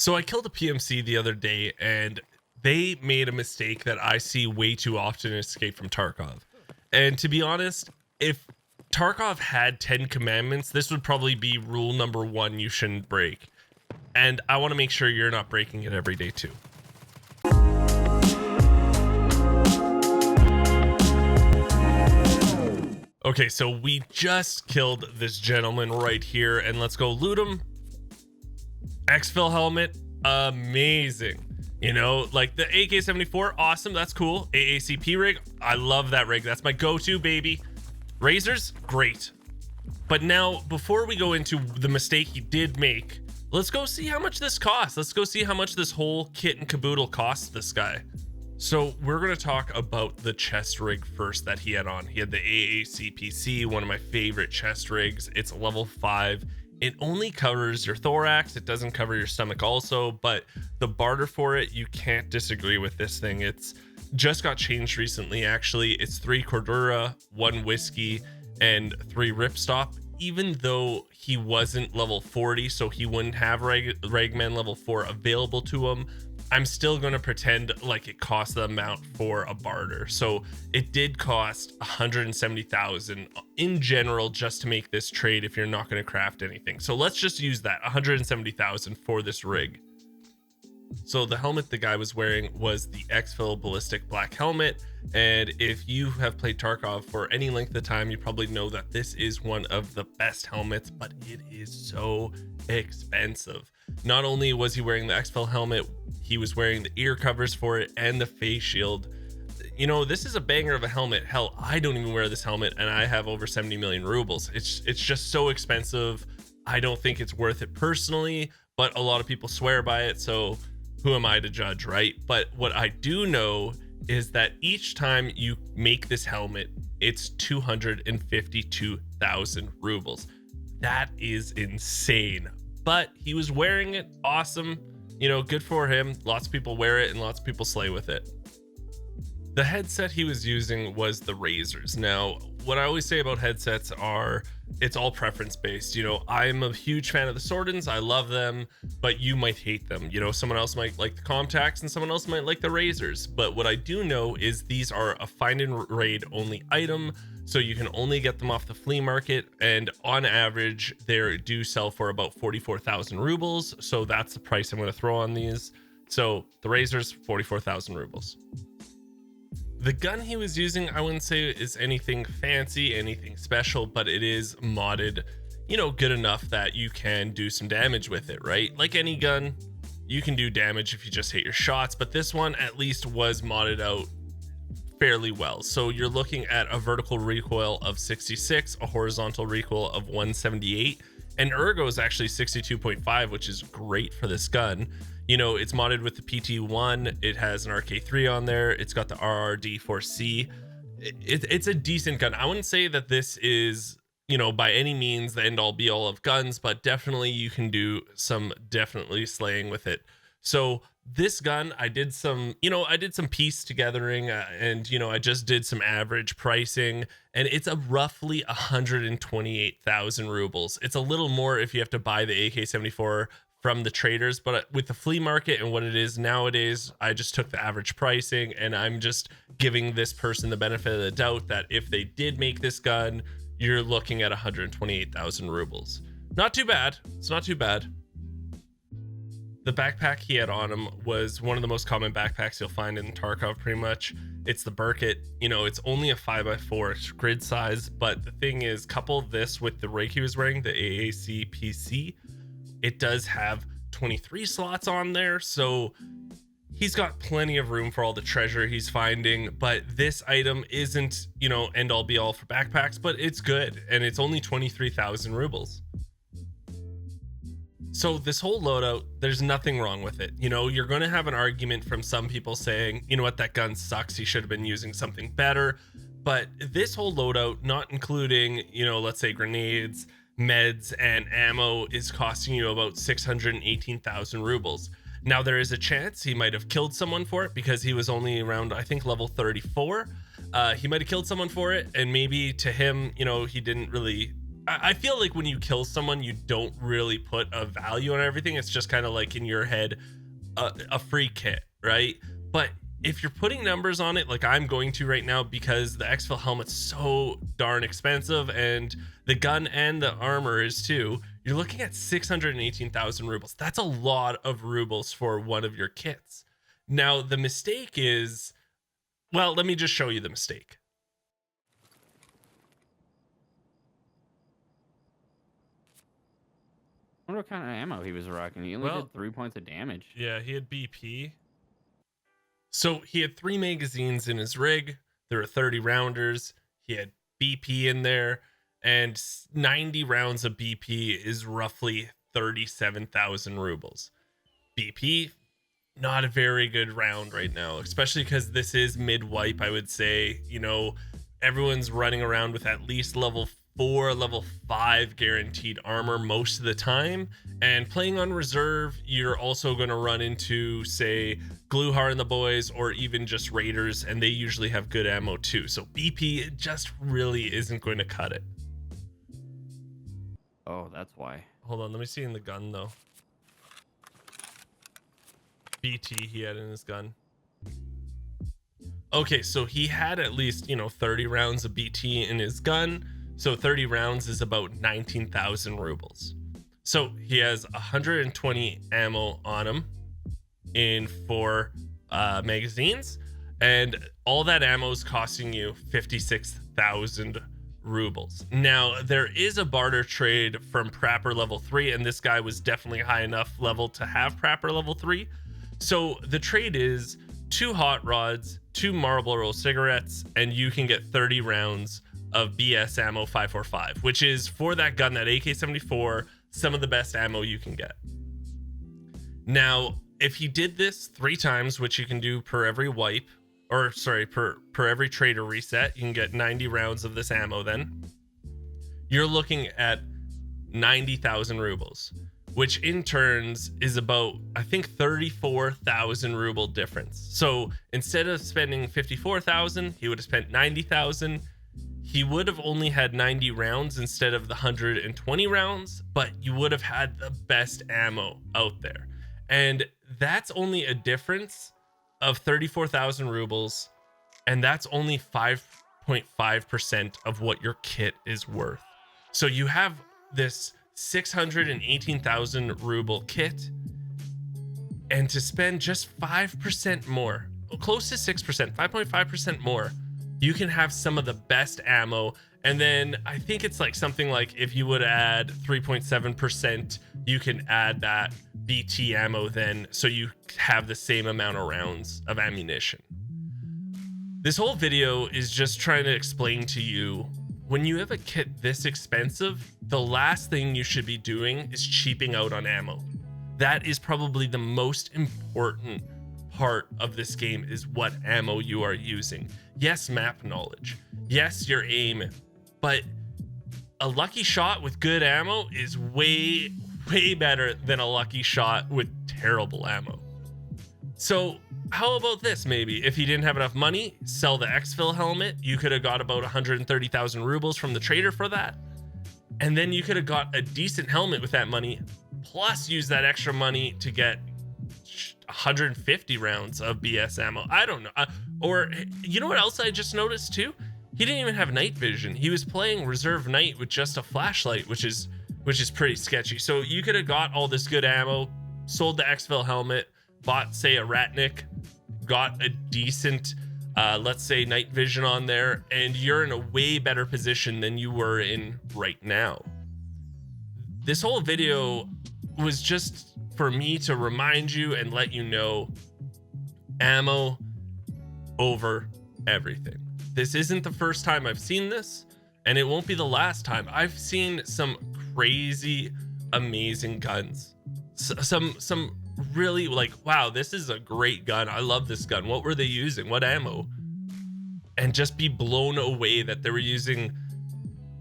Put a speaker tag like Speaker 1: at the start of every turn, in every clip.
Speaker 1: So I killed a PMC the other day and they made a mistake that I see way too often in Escape from Tarkov. And to be honest, if Tarkov had 10 commandments, this would probably be rule number one you shouldn't break. And I want to make sure you're not breaking it every day too. Okay, so we just killed this gentleman right here, and let's go loot him. Exfil helmet, amazing. You know, like the AK-74, awesome, that's cool. AACP rig, I love that rig. That's my go-to, baby. Razors, great. But now, before we go into the mistake he did make, let's go see how much this costs. Let's go see how much this whole kit and caboodle costs this guy. So we're going to talk about the chest rig first that he had on. He had the AACPC, one of my favorite chest rigs. It's level 5. It only covers your thorax. It doesn't cover your stomach also, but the barter for it, you can't disagree with this thing. It's just got changed recently, actually. It's 3 Cordura, 1 whiskey, and 3 ripstop. Even though he wasn't level 40, so he wouldn't have Ragman level 4 available to him, I'm still going to pretend like it cost the amount for a barter. So it did cost 170,000 in general just to make this trade if you're not going to craft anything. So let's just use that 170,000 for this rig. So the helmet the guy was wearing was the Exfil ballistic black helmet. And if you have played Tarkov for any length of time, you probably know that this is one of the best helmets, but it is so expensive. Not only was he wearing the Exfil helmet, he was wearing the ear covers for it and the face shield. You know, this is a banger of a helmet. Hell, I don't even wear this helmet and I have over 70 million rubles. It's just so expensive. I don't think it's worth it personally, but a lot of people swear by it, so who am I to judge, right? But what I do know is that each time you make this helmet, it's 252,000 rubles. That is insane. But he was wearing it, awesome. You know, good for him. Lots of people wear it and lots of people slay with it. The headset he was using was the Razors. Now, what I always say about headsets are it's all preference based. You know, I'm a huge fan of the Sordins. I love them, but you might hate them. You know, someone else might like the Comtacs and someone else might like the Razors. But what I do know is these are a find and raid only item. So you can only get them off the flea market. And on average, they do sell for about 44,000 rubles. So that's the price I'm going to throw on these. So the Razors, 44,000 rubles. The gun he was using, I wouldn't say is anything fancy, anything special, but it is modded, you know, good enough that you can do some damage with it, right? Like any gun, you can do damage if you just hit your shots, but this one at least was modded out fairly well. So you're looking at a vertical recoil of 66, a horizontal recoil of 178, and ergo is actually 62.5, which is great for this gun. You know, it's modded with the PT1. It has an RK3 on there. It's got the RRD4C. It's a decent gun. I wouldn't say that this is, you know, by any means the end all be all of guns, but definitely you can do some definitely slaying with it. So this gun, I did some piece togethering and, you know, I just did some average pricing, and it's a roughly 128,000 rubles. It's a little more if you have to buy the AK-74 from the traders, but with the flea market and what it is nowadays, I just took the average pricing, and I'm just giving this person the benefit of the doubt that if they did make this gun, you're looking at 128,000 rubles. Not too bad. It's not too bad. The backpack he had on him was one of the most common backpacks you'll find in Tarkov, pretty much. It's the Burkett. You know, it's only a 5x4 grid size, but the thing is, couple this with the rig he was wearing, the AACPC, it does have 23 slots on there, so he's got plenty of room for all the treasure he's finding. But this item isn't, you know, end all be all for backpacks, but it's good, and it's only 23,000 rubles. So this whole loadout, there's nothing wrong with it. You know, you're going to have an argument from some people saying, you know what, that gun sucks, he should have been using something better. But this whole loadout, not including, you know, let's say grenades, meds, and ammo, is costing you about 618,000 rubles. Now, there is a chance he might have killed someone for it because he was only around, I think, level 34. He might have killed someone for it, and maybe to him, you know, he didn't really I feel like when you kill someone, you don't really put a value on everything. It's just kind of like in your head, a free kit, right? But if you're putting numbers on it, like I'm going to right now, because the exfil helmet's so darn expensive and the gun and the armor is too, you're looking at 618,000 rubles. That's a lot of rubles for one of your kits. Now, the mistake is, well, let me just show you the mistake.
Speaker 2: I wonder what kind of ammo he was rocking. He only did 3 points of damage.
Speaker 1: Yeah, he had BP. So he had 3 magazines in his rig. There were 30 rounders. He had BP in there, and 90 rounds of BP is roughly 37,000 rubles. BP, not a very good round right now, especially because this is mid-wipe, I would say. You know, everyone's running around with at least level 4, level 5 guaranteed armor most of the time, and playing on reserve, you're also going to run into, say, Gluhar and the boys, or even just raiders, and they usually have good ammo too. So BP just really isn't going to cut it.
Speaker 2: Oh, that's why.
Speaker 1: Hold on, let me see in the gun though. BT he had in his gun. Okay, so he had at least, 30 rounds of BT in his gun. So 30 rounds is about 19,000 rubles. So he has 120 ammo on him in 4 magazines, and all that ammo is costing you 56,000 rubles. Now, there is a barter trade from Prapper level 3, and this guy was definitely high enough level to have Prapper level 3. So the trade is 2 hot rods, 2 Marlboro cigarettes, and you can get 30 rounds of BS ammo 545, which is, for that gun, that AK-74, some of the best ammo you can get. Now, if he did this 3 times, which you can do per every wipe, or sorry, per every trade or reset, you can get 90 rounds of this ammo. Then you're looking at 90,000 rubles, which in turns is about, I think, 34,000 ruble difference. So instead of spending 54,000, he would have spent 90,000. He would have only had 90 rounds instead of the 120 rounds, but you would have had the best ammo out there. And that's only a difference of 34,000 rubles, and that's only 5.5% of what your kit is worth. So you have this 618,000 ruble kit, and to spend just 5% more, close to 6%, 5.5% more, you can have some of the best ammo. And then I think it's like something like, if you would add 3.7%, you can add that BT ammo then, so you have the same amount of rounds of ammunition. This whole video is just trying to explain to you, when you have a kit this expensive, the last thing you should be doing is cheaping out on ammo. That is probably the most important part of this game, is what ammo you are using. Yes, map knowledge. Yes, your aim. But a lucky shot with good ammo is way better than a lucky shot with terrible ammo. So how about this? Maybe if he didn't have enough money, sell the exfil helmet. You could have got about 130,000 rubles from the trader for that. And then you could have got a decent helmet with that money, plus use that extra money to get 150 rounds of BS ammo. I don't know. Or you know what else I just noticed too? He didn't even have night vision. He was playing reserve night with just a flashlight, which is pretty sketchy. So you could have got all this good ammo, sold the exfil helmet, bought, say, a Ratnik, got a decent, let's say, night vision on there, and you're in a way better position than you were in right now. This whole video was just for me to remind you and let you know, ammo over everything. This isn't the first time I've seen this, and it won't be the last time. I've seen some crazy, amazing guns. Some really, like, wow, this is a great gun. I love this gun. What were they using? What ammo? And just be blown away that they were using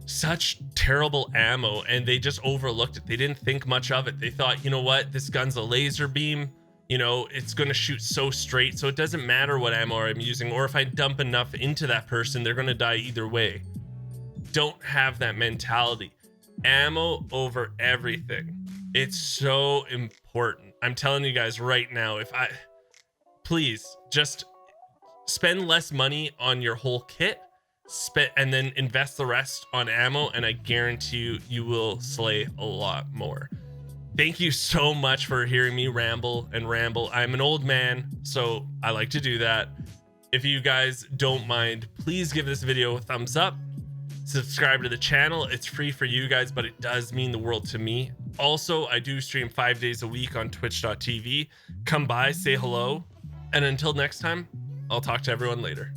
Speaker 1: such terrible ammo, and they just overlooked it. They didn't think much of it. They thought, you know what, this gun's a laser beam, it's going to shoot so straight, so it doesn't matter what ammo I'm using, or if I dump enough into that person, they're going to die either way. Don't have that mentality. Ammo over everything. It's so important. I'm telling you guys right now, please just spend less money on your whole kit, and then invest the rest on ammo, and I guarantee you will slay a lot more. Thank you so much for hearing me ramble and ramble. I'm an old man, so I like to do that. If you guys don't mind, please give this video a thumbs up. Subscribe to the channel. It's free for you guys, but it does mean the world to me. Also, I do stream 5 days a week on twitch.tv. Come by, say hello. And until next time, I'll talk to everyone later.